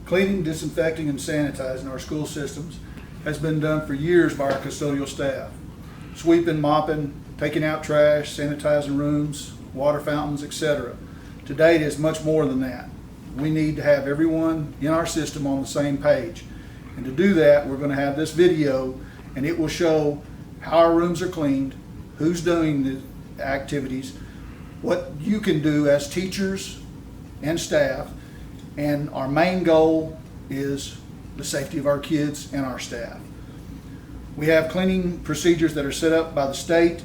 Cleaning, disinfecting, and sanitizing our school systems has been done for years by our custodial staff. Sweeping, mopping, taking out trash, sanitizing rooms, water fountains, etc. Today it is much more than that. We need to have everyone in our system on the same page. And to do that, we're going to have this video, and it will show how our rooms are cleaned, who's doing the activities, what you can do as teachers and staff, and our main goal is the safety of our kids and our staff. We have cleaning procedures that are set up by the state.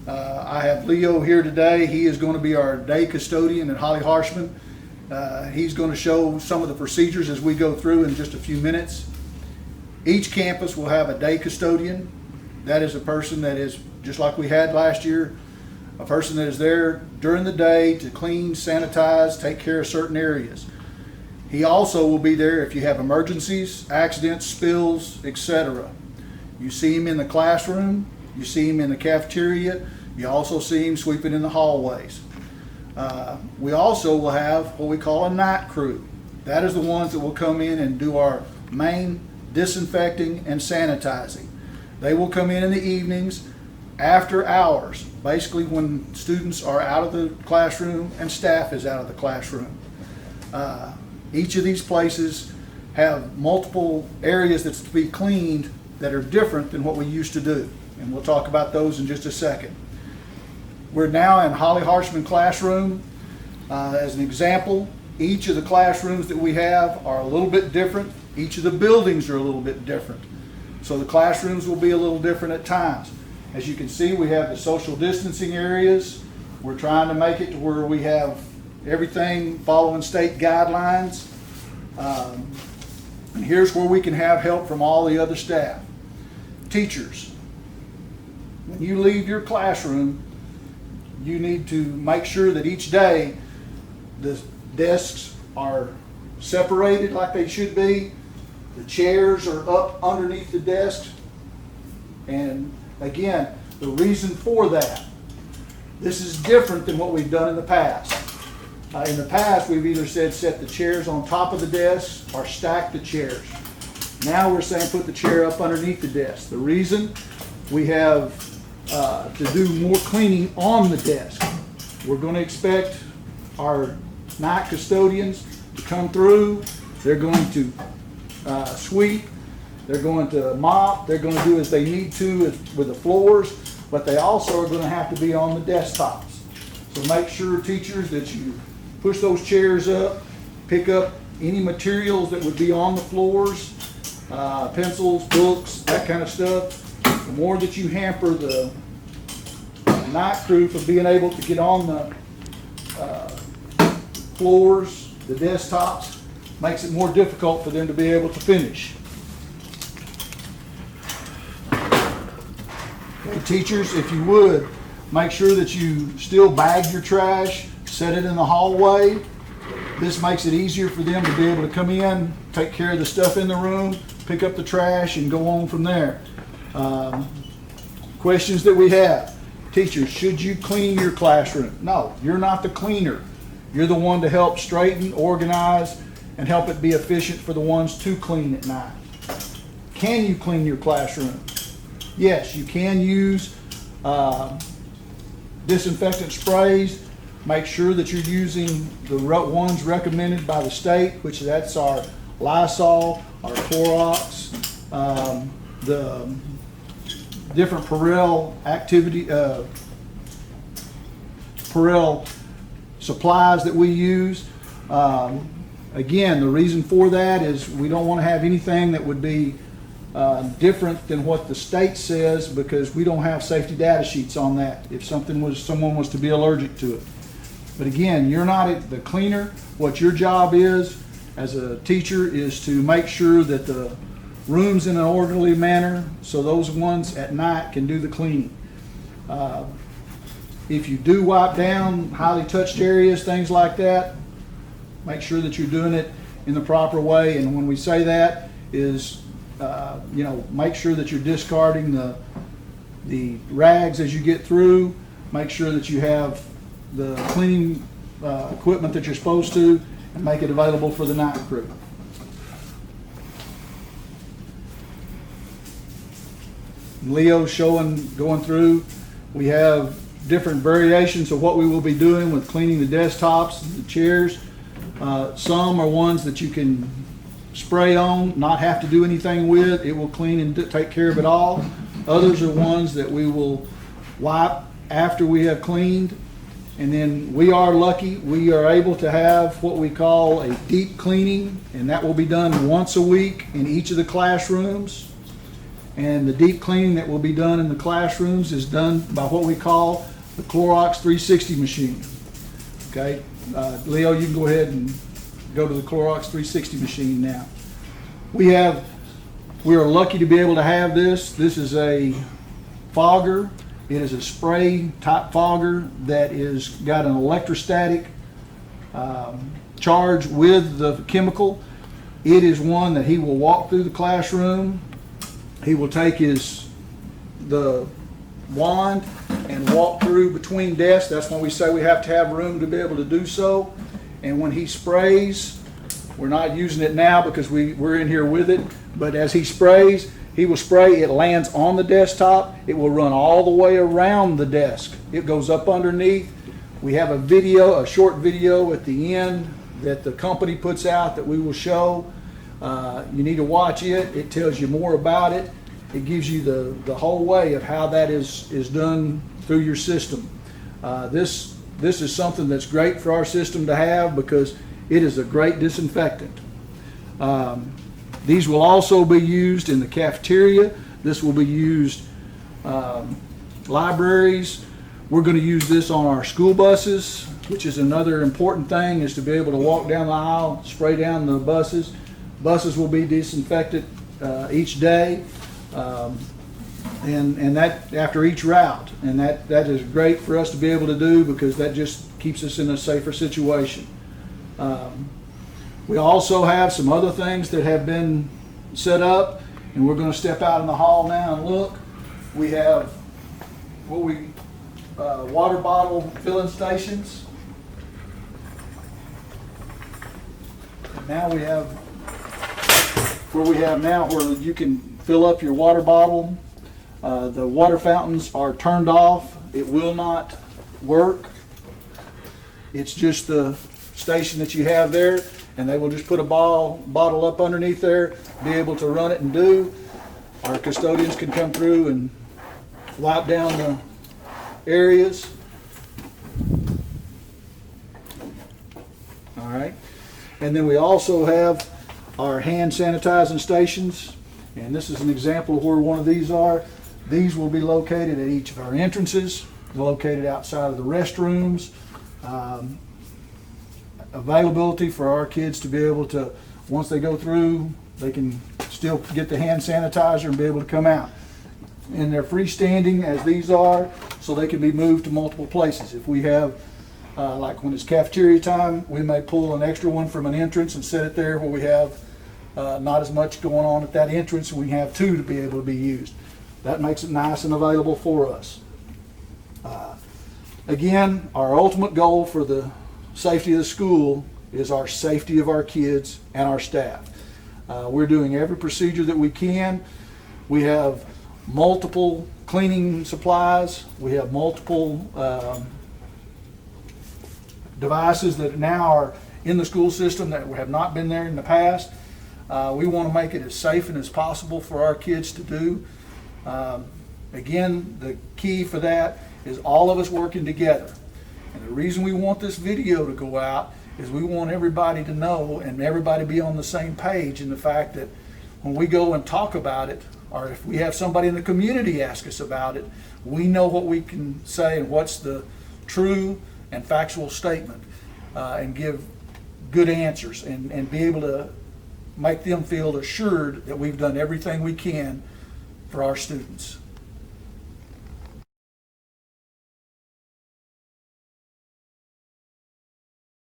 I have Leo here today. He is going to be our day custodian at Holly Harshman. He's going to show some of the procedures as we go through in just a few minutes. Each campus will have a day custodian. That is a person that is, just like we had last year, a person that is there during the day to clean, sanitize, take care of certain areas. He also will be there if you have emergencies, accidents, spills, etc. You see him in the classroom, you see him in the cafeteria, you also see him sweeping in the hallways. We also will have what we call a night crew. That is the ones that will come in and do our main disinfecting and sanitizing. They will come in the evenings after hours, basically when students are out of the classroom and staff is out of the classroom. Each of these places have multiple areas that's to be cleaned that are different than what we used to do. And we'll talk about those in just a second. We're now in Holly Harshman classroom. As an example, each of the classrooms that we have are a little bit different. Each of the buildings are a little bit different. So the classrooms will be a little different at times. As you can see, we have the social distancing areas. We're trying to make it to where we have everything following state guidelines. And here's where we can have help from all the other staff. Teachers, when you leave your classroom, you need to make sure that each day the desks are separated like they should be. The chairs are up underneath the desks. And again, the reason for that, this is different than what we've done in the past. In the past, we've either said set the chairs on top of the desks or stack the chairs. Now we're saying put the chair up underneath the desk. The reason, we have to do more cleaning on the desk. We're going to expect our night custodians to come through. They're going to sweep, they're going to mop, they're going to do as they need to with the floors, but they also are going to have to be on the desktops. So make sure, teachers, that you push those chairs up, pick up any materials that would be on the floors, pencils, books, that kind of stuff. The more that you hamper the night crew from being able to get on the floors, the desktops, makes it more difficult for them to be able to finish. Okay, teachers, if you would, make sure that you still bag your trash, set it in the hallway. This makes it easier for them to be able to come in, take care of the stuff in the room, pick up the trash, and go on from there. Questions that we have. Teachers, should you clean your classroom? No, you're not the cleaner. You're the one to help straighten, organize, and help it be efficient for the ones to clean at night. Can you clean your classroom? Yes, you can use disinfectant sprays. Make sure that you're using the ones recommended by the state, which that's our Lysol, our Clorox, the different Perel supplies that we use. Again, the reason for that is we don't want to have anything that would be different than what the state says, because we don't have safety data sheets on that if someone was to be allergic to it. But again, you're not the cleaner. What your job is as a teacher is to make sure that the room's in an orderly manner so those ones at night can do the cleaning. If you do wipe down highly touched areas, things like that, make sure that you're doing it in the proper way. And when we say that is, make sure that you're discarding the rags as you get through. Make sure that you have the cleaning equipment that you're supposed to, and make it available for the night crew. Leo's going through. We have different variations of what we will be doing with cleaning the desktops, the chairs. Some are ones that you can spray on, not have to do anything with. It will clean and take care of it all. Others are ones that we will wipe after we have cleaned. And then we are lucky, we are able to have what we call a deep cleaning, and that will be done once a week in each of the classrooms. And the deep cleaning that will be done in the classrooms is done by what we call the Clorox 360 machine. Okay, Leo, you can go ahead and go to the Clorox 360 machine now. We are lucky to be able to have this. This is a fogger. It is a spray type fogger that is got an electrostatic charge with the chemical. It is one that he will walk through the classroom. He will take the wand and walk through between desks. That's why we say we have to have room to be able to do so. And when he sprays, we're not using it now because we're in here with it, but as he sprays, he will spray, it lands on the desktop, it will run all the way around the desk. It goes up underneath. We have a short video at the end that the company puts out that we will show. You need to watch it. It tells you more about it. It gives you the whole way of how that is done through your system. This is something that's great for our system to have because it is a great disinfectant. These will also be used in the cafeteria. This will be used libraries. We're going to use this on our school buses, which is another important thing, is to be able to walk down the aisle, spray down the buses. Buses will be disinfected each day, and that after each route. And that is great for us to be able to do because that just keeps us in a safer situation. We also have some other things that have been set up, and we're going to step out in the hall now and look. We have water bottle filling stations. And now we have where you can fill up your water bottle. The water fountains are turned off. It will not work. It's just the station that you have there, and they will just put a bottle up underneath there, be able to run it and do. Our custodians can come through and wipe down the areas. All right. And then we also have our hand sanitizing stations, and this is an example of where one of these are. These will be located at each of our entrances, located outside of the restrooms. Availability for our kids to be able to, once they go through, they can still get the hand sanitizer and be able to come out. And they're freestanding as these are, so they can be moved to multiple places. If we have, like when it's cafeteria time, we may pull an extra one from an entrance and set it there where we have not as much going on at that entrance, and we have two to be able to be used. That makes it nice and available for us. Again, our ultimate goal for the safety of the school is our safety of our kids and our staff. We're doing every procedure that we can. We have multiple cleaning supplies. We have multiple devices that now are in the school system that have not been there in the past. We want to make it as safe and as possible for our kids to do. Again, the key for that is all of us working together. And the reason we want this video to go out is we want everybody to know and everybody be on the same page in the fact that when we go and talk about it, or if we have somebody in the community ask us about it, we know what we can say and what's the true and factual statement, and give good answers and be able to make them feel assured that we've done everything we can for our students.